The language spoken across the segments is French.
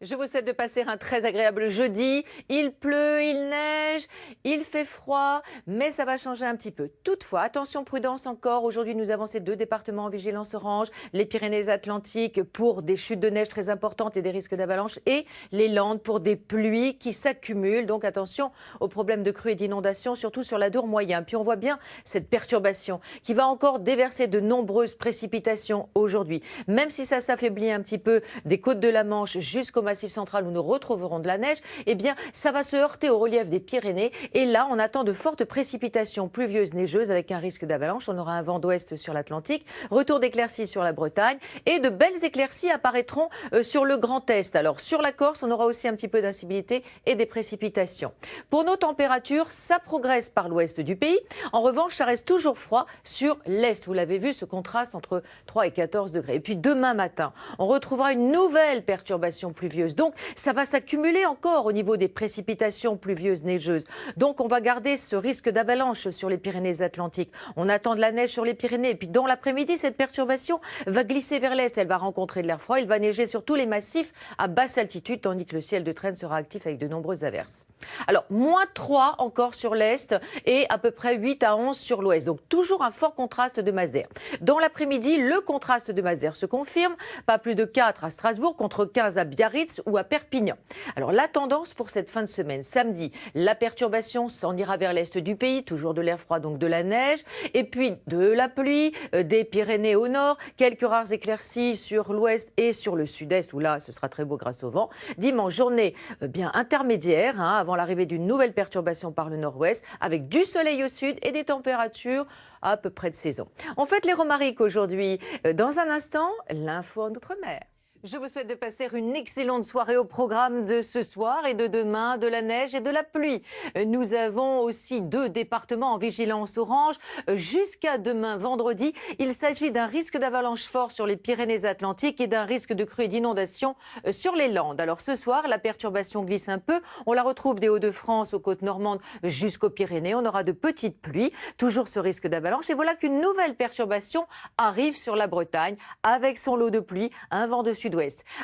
Je vous souhaite de passer un très agréable jeudi. Il pleut, il neige, il fait froid, mais ça va changer un petit peu. Toutefois, attention, prudence encore. Aujourd'hui, nous avons ces deux départements en vigilance orange, les Pyrénées-Atlantiques pour des chutes de neige très importantes et des risques d'avalanche, et les Landes pour des pluies qui s'accumulent. Donc attention aux problèmes de crues et d'inondations, surtout sur l'Adour moyen. Puis on voit bien cette perturbation qui va encore déverser de nombreuses précipitations aujourd'hui. Même si ça s'affaiblit un petit peu des côtes de la Manche jusqu'au Massif central où nous retrouverons de la neige, eh bien, ça va se heurter au relief des Pyrénées. Et là, on attend de fortes précipitations pluvieuses, neigeuses avec un risque d'avalanche. On aura un vent d'ouest sur l'Atlantique, retour d'éclaircies sur la Bretagne et de belles éclaircies apparaîtront sur le Grand Est. Alors, sur la Corse, on aura aussi un petit peu d'incivilité et des précipitations. Pour nos températures, ça progresse par l'ouest du pays. En revanche, ça reste toujours froid sur l'est. Vous l'avez vu, ce contraste entre 3 et 14 degrés. Et puis demain matin, on retrouvera une nouvelle perturbation pluvieuse. Donc, ça va s'accumuler encore au niveau des précipitations pluvieuses, neigeuses. Donc, on va garder ce risque d'avalanche sur les Pyrénées-Atlantiques. On attend de la neige sur les Pyrénées. Et puis, dans l'après-midi, cette perturbation va glisser vers l'est. Elle va rencontrer de l'air froid. Il va neiger sur tous les massifs à basse altitude, tandis que le ciel de traîne sera actif avec de nombreuses averses. Alors, -3 encore sur l'est et à peu près 8 à 11 sur l'ouest. Donc, toujours un fort contraste de masse d'air. Dans l'après-midi, le contraste de masse d'air se confirme. Pas plus de 4 à Strasbourg contre 15 à Biarritz ou à Perpignan. Alors la tendance pour cette fin de semaine, samedi, la perturbation s'en ira vers l'est du pays, toujours de l'air froid, donc de la neige, et puis de la pluie, des Pyrénées au nord, quelques rares éclaircies sur l'ouest et sur le sud-est, où là ce sera très beau grâce au vent. Dimanche, journée bien intermédiaire, avant l'arrivée d'une nouvelle perturbation par le nord-ouest, avec du soleil au sud et des températures à peu près de saison. On fête les Romariques aujourd'hui. Dans un instant, l'info en outre-mer. Je vous souhaite de passer une excellente soirée au programme de ce soir et de demain, de la neige et de la pluie. Nous avons aussi 2 départements en vigilance orange jusqu'à demain vendredi. Il s'agit d'un risque d'avalanche fort sur les Pyrénées-Atlantiques et d'un risque de crue et d'inondation sur les Landes. Alors ce soir, la perturbation glisse un peu. On la retrouve des Hauts-de-France aux côtes normandes jusqu'aux Pyrénées. On aura de petites pluies, toujours ce risque d'avalanche. Et voilà qu'une nouvelle perturbation arrive sur la Bretagne avec son lot de pluie, un vent de sud-ouest.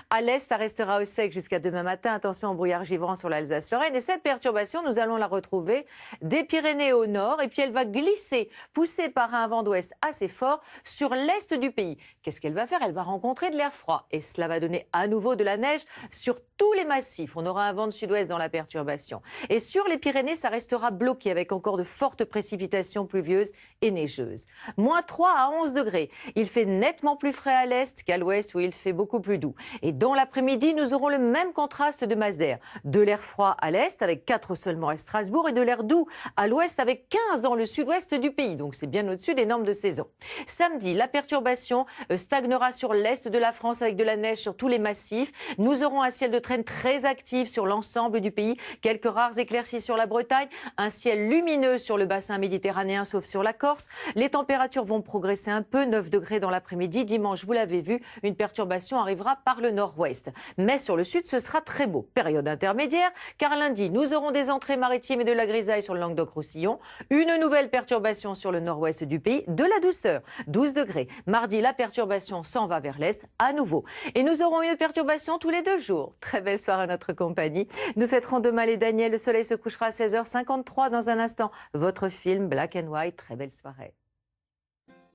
À l'est, ça restera au sec jusqu'à demain matin. Attention au brouillard givrant sur l'Alsace-Lorraine. Et cette perturbation, nous allons la retrouver des Pyrénées au nord. Et puis elle va glisser, poussée par un vent d'ouest assez fort, sur l'est du pays. Qu'est-ce qu'elle va faire? Elle va rencontrer de l'air froid. Et cela va donner à nouveau de la neige sur tous les massifs. On aura un vent de sud-ouest dans la perturbation. Et sur les Pyrénées, ça restera bloqué avec encore de fortes précipitations pluvieuses et neigeuses. -3 à 11 degrés. Il fait nettement plus frais à l'est qu'à l'ouest où il fait beaucoup plus doux. Et dans l'après-midi, nous aurons le même contraste de masse d'air. De l'air froid à l'est avec 4 seulement à Strasbourg et de l'air doux à l'ouest avec 15 dans le sud-ouest du pays. Donc c'est bien au-dessus des normes de saison. Samedi, la perturbation stagnera sur l'est de la France avec de la neige sur tous les massifs. Nous aurons un ciel de traîne très actif sur l'ensemble du pays. Quelques rares éclaircies sur la Bretagne. Un ciel lumineux sur le bassin méditerranéen sauf sur la Corse. Les températures vont progresser un peu, 9 degrés dans l'après-midi. Dimanche, vous l'avez vu, une perturbation arrivera par le nord-ouest. Mais sur le sud, ce sera très beau. Période intermédiaire, car lundi, nous aurons des entrées maritimes et de la grisaille sur le Languedoc-Roussillon. Une nouvelle perturbation sur le nord-ouest du pays, de la douceur, 12 degrés. Mardi, la perturbation s'en va vers l'est à nouveau. Et nous aurons une perturbation tous les 2 jours. Très belle soirée à notre compagnie. Nous fêterons demain les Daniel. Le soleil se couchera à 16h53 dans un instant. Votre film Black and White. Très belle soirée.